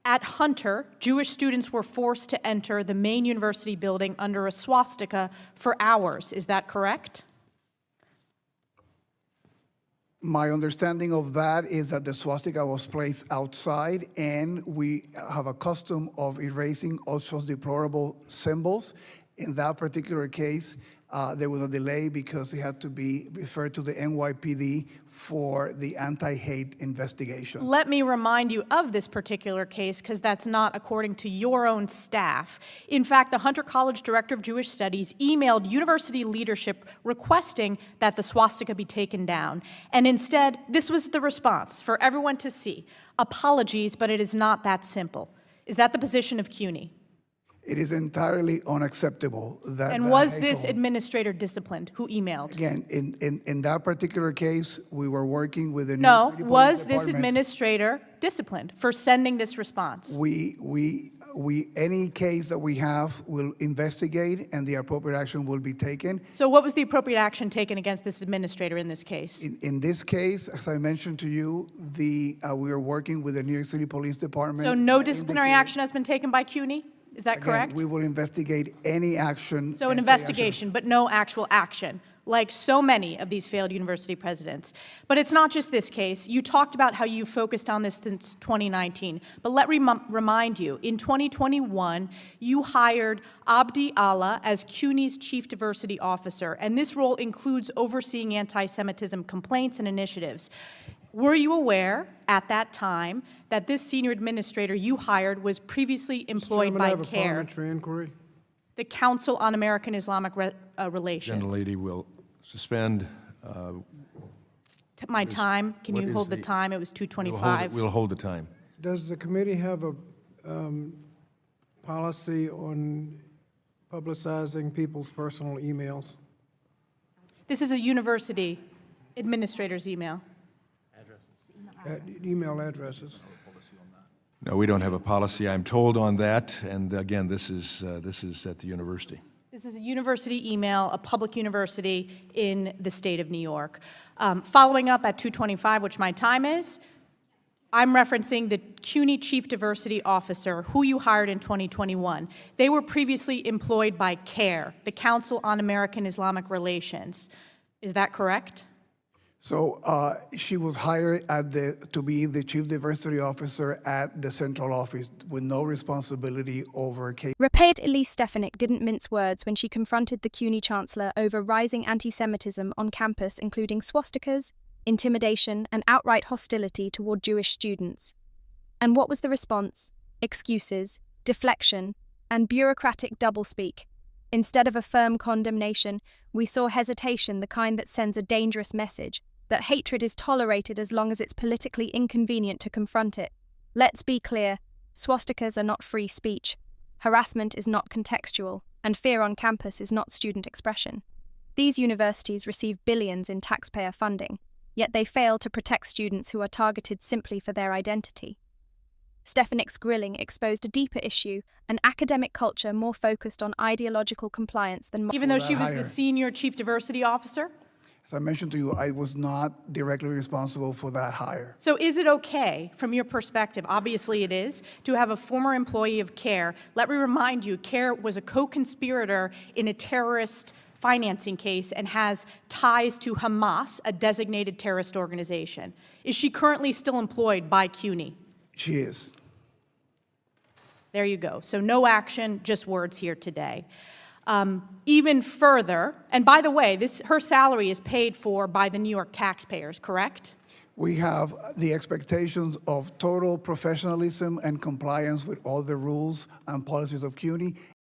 At Hunter, Jewish students were forced to enter the main university building under a swastika for hours. Is that correct? My understanding of that is that the swastika was placed outside, and we have a custom of erasing all such deplorable symbols. In that particular case, there was a delay because it had to be referred to the NYPD for the anti-hate investigation. Let me remind you of this particular case, because that's not according to your own staff. In fact, the Hunter College Director of Jewish Studies emailed university leadership requesting that the swastika be taken down. And instead, this was the response for everyone to see. Apologies, but it is not that simple. Is that the position of CUNY? It is entirely unacceptable that. And was this administrator disciplined who emailed? Again, in that particular case, we were working with the New No, York City Police was this Department. administrator disciplined for sending this response? Any case that we have will investigate, and the appropriate action will be taken. So what was the appropriate action taken against this administrator in this case? In this case, as I mentioned to you, we are working with the New York City Police Department. So no disciplinary action has been taken by CUNY? Is that correct? Again, we will investigate any action. So an investigation, but no actual action, like so many of these failed university presidents. But it's not just this case. You talked about how you focused on this since 2019. But let me remind you, in 2021, you hired Abdi Allah as CUNY's Chief Diversity Officer, and this role includes overseeing anti-Semitism complaints and initiatives. Were you aware at that time that this senior administrator you hired was previously employed by CARE? I have a parliamentary inquiry. The Council on American-Islamic Relations. Gentlelady will suspend. My time, can you hold the time? It was 2:25. We'll hold the time. Does the committee have a policy on publicizing people's personal emails? This is a university administrator's email. Email addresses? No, we don't have a policy, I'm told, on that. And again, this is at the university. This is a university email, a public university in the state of New York. Following up at 2:25, which my time is, I'm referencing the CUNY Chief Diversity Officer, who you hired in 2021. They were previously employed by CARE, the Council on American-Islamic Relations. Is that correct? So she was hired to be the Chief Diversity Officer at the central office with no responsibility over case. Repaid Elise Stefanik didn't mince words when she confronted the CUNY Chancellor over rising anti-Semitism on campus, including swastikas, intimidation, and outright hostility toward Jewish students. And what was the response? Excuses, deflection, and bureaucratic doublespeak. Instead of a firm condemnation, we saw hesitation, the kind that sends a dangerous message, that hatred is tolerated as long as it's politically inconvenient to confront it. Let's be clear, swastikas are not free speech, harassment is not contextual, and fear on campus is not student expression. These universities receive billions in taxpayer funding, yet they fail to protect students who are targeted simply for their identity. Stefanik's grilling exposed a deeper issue, an academic culture more focused on ideological compliance than... Even though she was the senior Chief Diversity Officer? As I mentioned to you, I was not directly responsible for that hire. So is it okay, from your perspective, obviously it is, to have a former employee of CARE? Let me remind you, CARE was a co-conspirator in a terrorist financing case and has ties to Hamas, a designated terrorist organization. Is she currently still employed by CUNY? She is. There you go. So no action, just words here today. Even further, and by the way, her salary is paid for by the New York taxpayers, correct? We have the expectations of total professionalism and compliance with all the rules and policies of CUNY.